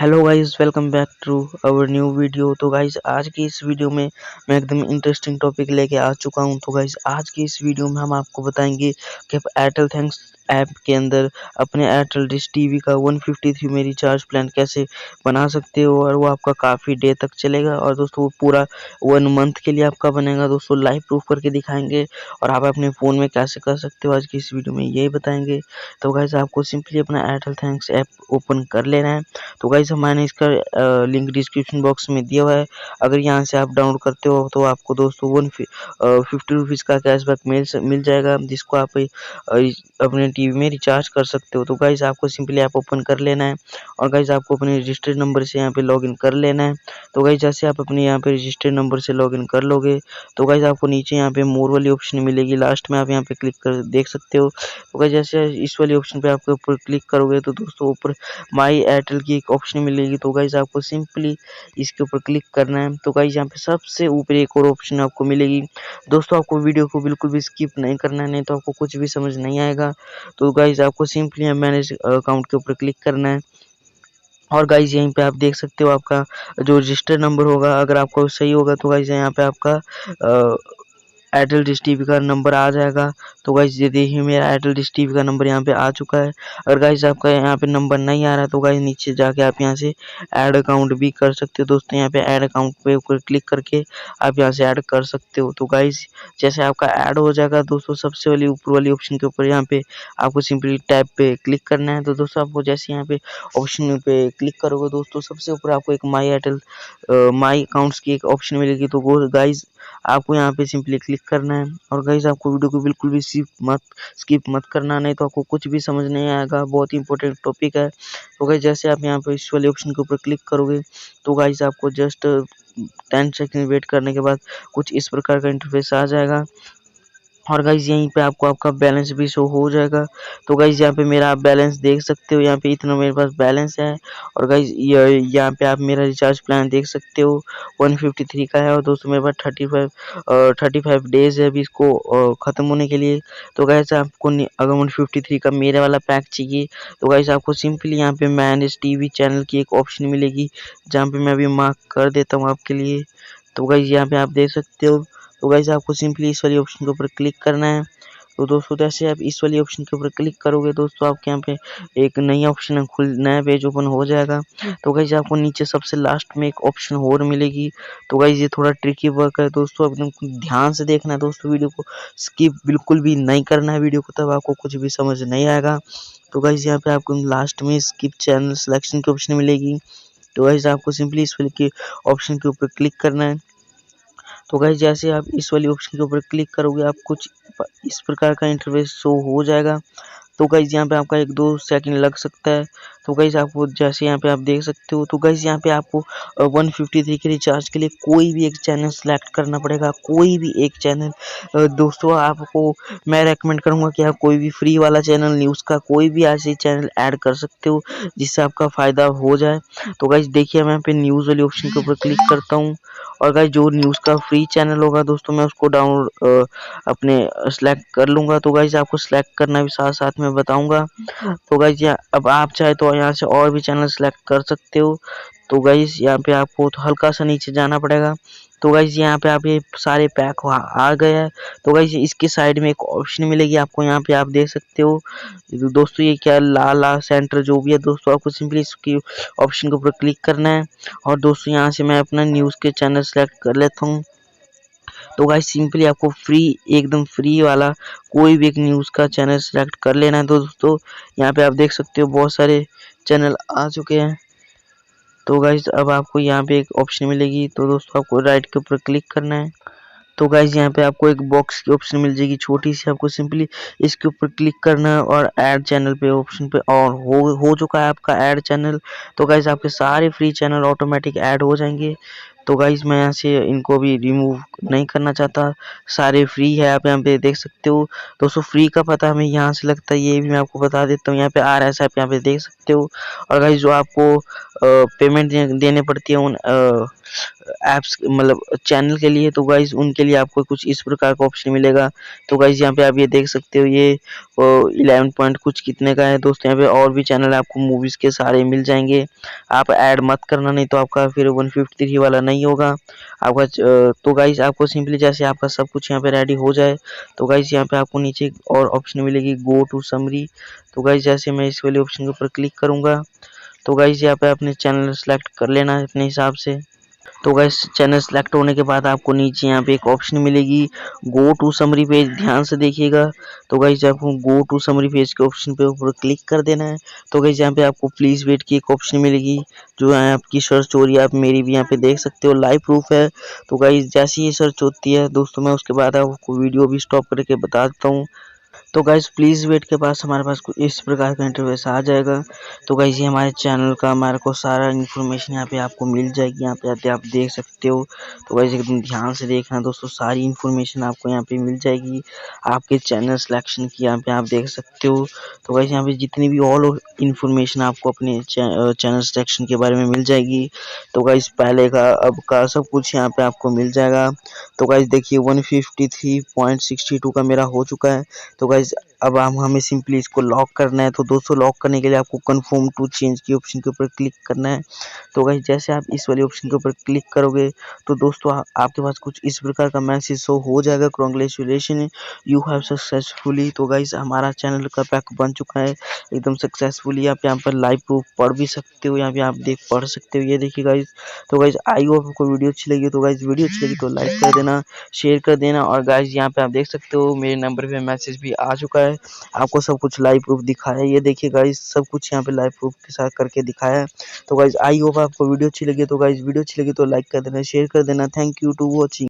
Hello guys, welcome back to our new video. तो guys आज की इस वीडियो में मैं एकदम इंटरेस्टिंग टॉपिक लेके आ चुका हूं। तो गाइस आज की इस वीडियो में हम आपको बताएंगे कि आप एयरटेल थैंक्स ऐप के अंदर अपने एयरटेल डिश टीवी का 153 में रिचार्ज प्लान कैसे बना सकते हो और वो आपका काफ़ी डे तक चलेगा। और दोस्तों वो पूरा 1 मंथ के लिए आपका बनेगा। दोस्तों लाइव प्रूफ करके दिखाएंगे और आप अपने फ़ोन में कैसे कर सकते हो आज की इस वीडियो में यही बताएंगे। तो गाइस आपको सिंपली अपना एयरटेल थैंक्स ऐप ओपन कर लेना है। तो गाइस मैंने इसका लिंक डिस्क्रिप्शन बॉक्स में दिया हुआ है। अगर यहाँ से आप डाउनलोड करते हो तो आपको दोस्तों 50 रुपीज़ का कैशबैक मिल जाएगा, जिसको आप अपने टीवी में रिचार्ज कर सकते हो। तो गाइस आपको सिंपली ऐप ओपन कर लेना है और गाइस आपको अपने रजिस्टर्ड नंबर से यहाँ पे लॉगिन कर लेना है। तो गाइस जैसे आप अपने यहाँ पे रजिस्टर्ड नंबर से लॉगिन कर लोगे तो गाइस आपको नीचे यहाँ पे मोर वाली ऑप्शन मिलेगी, लास्ट में आप यहाँ पे क्लिक कर देख सकते हो। तो गाइस जैसे इस वाली ऑप्शन पे आपके ऊपर क्लिक करोगे तो दोस्तों ऊपर माई एयरटेल की एक ऑप्शन मिलेगी। तो गाइस आपको सिंपली इसके ऊपर क्लिक करना है। तो गाइस यहाँ पे सबसे ऊपर एक और ऑप्शन आपको मिलेगी। दोस्तों आपको वीडियो को बिल्कुल भी स्किप नहीं करना है, नहीं तो आपको कुछ भी समझ नहीं आएगा। तो गाइस आपको सिंपली मैनेज अकाउंट के ऊपर क्लिक करना है और गाइस यहीं पे आप देख सकते हो आपका जो रजिस्टर नंबर होगा, अगर आपको सही होगा तो गाइस यहाँ पे आपका एयरटेल डिश टीवी का नंबर आ जाएगा। तो गाइस ये देखिए मेरा एयरटेल डिश टीवी का नंबर यहाँ पे आ चुका है। अगर गाइस आपका यहाँ पे नंबर नहीं आ रहा तो गाइस नीचे जाके आप यहाँ से ऐड अकाउंट भी कर सकते हो। दोस्तों यहाँ पे ऐड अकाउंट पे ऊपर क्लिक करके आप यहाँ से ऐड कर सकते हो। तो गाइस जैसे आपका ऐड हो जाएगा दोस्तों सबसे वाली ऊपर वाली ऑप्शन के ऊपर यहाँ पे आपको सिंपली टैब पे क्लिक करना है। तो दोस्तों आपको जैसे यहाँ पे ऑप्शन पे क्लिक करोगे दोस्तों सबसे ऊपर आपको एक माई एयरटेल माई अकाउंट्स की एक ऑप्शन मिलेगी। तो वो गाइस आपको यहाँ पे सिंपली क्लिक करना है और गाइस आपको वीडियो को बिल्कुल भी स्किप मत करना, नहीं तो आपको कुछ भी समझ नहीं आएगा। बहुत ही इंपॉर्टेंट टॉपिक है। तो गाइस जैसे आप यहाँ पे इस वाले ऑप्शन के ऊपर क्लिक करोगे तो गाइस आपको जस्ट 10 सेकंड वेट करने के बाद कुछ इस प्रकार का इंटरफेस आ जाएगा और गाइस यहीं पे आपको आपका बैलेंस भी शो हो जाएगा। तो गाइस यहाँ पे मेरा आप बैलेंस देख सकते हो, यहाँ पे इतना मेरे पास बैलेंस है। और गाइस यहाँ पे आप मेरा रिचार्ज प्लान देख सकते हो 153 का है और दोस्तों मेरे पास 35 डेज है अभी इसको ख़त्म होने के लिए। तो गाइस आपको अगर 153 का मेरे वाला पैक चाहिए तो गाइस आपको सिंपली यहाँ पे मैनेज टीवी चैनल की एक ऑप्शन मिलेगी, जहाँ पे मैं अभी मार्क कर देता हूँ आपके लिए। तो गाइस यहाँ पे आप देख सकते हो। तो गाइस आपको सिंपली इस वाली ऑप्शन के ऊपर क्लिक करना है। तो दोस्तों जैसे आप इस वाली ऑप्शन के ऊपर क्लिक करोगे दोस्तों आपके यहाँ पे एक नई ऑप्शन नया पेज ओपन हो जाएगा। तो गाइस आपको नीचे सबसे लास्ट में एक ऑप्शन और मिलेगी। तो गाइस ये थोड़ा ट्रिकी वर्क है दोस्तों, एकदम ध्यान से देखना है दोस्तों, वीडियो को स्किप बिल्कुल भी नहीं करना है वीडियो को, तब आपको कुछ भी समझ नहीं आएगा। तो गाइस यहाँ पे आपको लास्ट में स्किप चैनल सिलेक्शन की ऑप्शन मिलेगी। तो गाइस आपको सिंपली इस वाले के ऑप्शन के ऊपर क्लिक करना है। तो गाइस जैसे आप इस वाली ऑप्शन के ऊपर क्लिक करोगे आप कुछ इस प्रकार का इंटरफेस शो हो जाएगा। तो गाइस यहाँ पे आपका 1-2 सेकंड लग सकता है। तो गाइस आपको जैसे यहाँ पे आप देख सकते हो। तो गाइस यहाँ पे आपको 153 के रिचार्ज के लिए कोई भी एक चैनल सेलेक्ट करना पड़ेगा, कोई भी एक चैनल। दोस्तों आपको मैं रेकमेंड करूँगा कि आप कोई भी फ्री वाला चैनल न्यूज़ का कोई भी ऐसे चैनल ऐड कर सकते हो जिससे आपका फ़ायदा हो जाए। तो गाइस देखिए मैं यहाँ पे न्यूज़ वाली ऑप्शन के ऊपर क्लिक करता हूँ और गाइस जो न्यूज़ का फ्री चैनल होगा दोस्तों मैं उसको डाउनलोड अपने सेलेक्ट कर लूँगा। तो गाइस आपको सेलेक्ट करना भी साथ साथ में बताऊँगा। तो गाइस अब आप चाहे तो यहाँ से और भी चैनल सेलेक्ट कर सकते हो। तो गाइस यहाँ पे आपको तो हल्का सा नीचे जाना पड़ेगा। तो गाइस यहाँ पे आप ये सारे पैक आ गए हैं। तो गाइस इसके साइड में एक ऑप्शन मिलेगी आपको, यहाँ पे आप देख सकते हो। दोस्तों ये क्या लाल सेंटर जो भी है दोस्तों आपको सिंपली इसकी ऑप्शन के ऊपर क्लिक करना है और दोस्तों यहाँ से मैं अपना न्यूज़ के चैनल सेलेक्ट कर लेता हूँ। तो गाइस सिंपली आपको फ्री एकदम फ्री वाला कोई भी एक न्यूज़ का चैनल सेलेक्ट कर लेना है। तो दोस्तों यहाँ पे आप देख सकते हो बहुत सारे चैनल आ चुके हैं। तो गाइस अब आपको यहाँ पे एक ऑप्शन मिलेगी। तो दोस्तों आपको राइट के ऊपर क्लिक करना है। तो गाइस यहाँ पे आपको एक बॉक्स की ऑप्शन मिल जाएगी छोटी सी, आपको सिंपली इसके ऊपर क्लिक करना है और ऐड चैनल पे ऑप्शन पे, और हो चुका है आपका ऐड चैनल। तो गाइस आपके सारे फ्री चैनल ऑटोमेटिक ऐड हो जाएंगे। तो गाइस मैं यहाँ से इनको भी रिमूव नहीं करना चाहता, सारे फ्री है, आप यहाँ पे देख सकते हो। दोस्तों फ्री का पता हमें यहाँ से लगता है, ये भी मैं आपको बता देता हूँ। यहाँ पे RS आप यहाँ पे देख सकते हो। और गाइस जो आपको पेमेंट देने पड़ती है उन ऐप्स मतलब चैनल के लिए, तो गाइज उनके लिए आपको कुछ इस प्रकार का ऑप्शन मिलेगा। तो गाइज यहाँ पे आप ये देख सकते हो, ये 11 पॉइंट कुछ कितने का है दोस्तों। यहाँ पे और भी चैनल आपको मूवीज के सारे मिल जाएंगे। आप ऐड मत करना, नहीं तो आपका फिर 153 वाला नहीं होगा आपका। तो गाइज आपको सिंपली जैसे आपका सब कुछ यहाँ पे रेडी हो जाए, तो गाइज यहाँ पे आपको नीचे एक और ऑप्शन मिलेगी, गो टू समरी। तो गाइज जैसे मैं इस वाले ऑप्शन के ऊपर क्लिक करूंगा, तो गाइज यहाँ पे अपने चैनल सेलेक्ट कर लेना है अपने हिसाब से। तो गाइस चैनल सेलेक्ट होने के बाद आपको नीचे यहाँ पे एक ऑप्शन मिलेगी, गो टू समरी पेज, ध्यान से देखिएगा। तो गाइस आपको गो टू समरी पेज के ऑप्शन पे ऊपर क्लिक कर देना है। तो गाइस यहाँ पे आपको प्लीज वेट की एक ऑप्शन मिलेगी, जो है आपकी सर्च हो रही है, आप मेरी भी यहाँ पे देख सकते हो, लाइव प्रूफ है। तो गाइस जैसी ये सर्च होती है दोस्तों, मैं उसके बाद आपको वीडियो भी स्टॉप करके बता देता हूँ। तो गाइज प्लीज़ वेट के पास हमारे पास कुछ इस प्रकार का इंटरफेस आ जाएगा। तो गाइज ये हमारे चैनल का हमारे को सारा इन्फॉर्मेशन यहाँ पे आपको मिल जाएगी, यहाँ पे आते आप देख सकते हो। तो गाइज एकदम ध्यान से देखना दोस्तों, सारी इन्फॉर्मेशन आपको यहाँ पे मिल जाएगी। आपके चैनल सिलेक्शन की यहाँ पे आप देख सकते हो। तो गाइज यहाँ पे जितनी भी ऑल इन्फॉर्मेशन आपको अपने चैनल सिलेक्शन के बारे में मिल जाएगी। तो गाइज पहले का अब का सब कुछ यहाँ पे आपको मिल जाएगा। तो गाइज देखिए 153.62 का मेरा हो चुका है। तो गाइज अब हमें सिंपली इसको लॉक करना है। तो दोस्तों लॉक करने के लिए आपको कंफर्म टू चेंज की ऑप्शन के ऊपर क्लिक करना है। तो गाइज जैसे आप इस वाले ऑप्शन के ऊपर क्लिक करोगे, तो दोस्तों आपके पास कुछ इस प्रकार का मैसेज शो हो जाएगा, कांग्रेचुलेशन यू हैव सक्सेसफुली। तो गाइज हमारा चैनल का पैक बन चुका है एकदम सक्सेसफुली। आप यहाँ पर लाइव प्रूफ पढ़ भी सकते हो, यहाँ पे आप पढ़ सकते हो, ये देखिए गाइज। तो गाइज आई होप आपको वीडियो अच्छी लगी। तो गाइज वीडियो अच्छी लगी तो लाइक कर देना, शेयर कर देना। और गाइज यहाँ पे आप देख सकते हो मेरे नंबर पे मैसेज भी आ चुका है, आपको सब कुछ लाइव प्रूफ दिखाया है, ये देखिए गाइज सब कुछ यहाँ पे लाइव प्रूफ के साथ करके दिखाया है। तो गाइज आई होप आपको वीडियो अच्छी लगी। तो गाइज वीडियो अच्छी लगी तो लाइक कर देना, शेयर कर देना। Thank you to watching.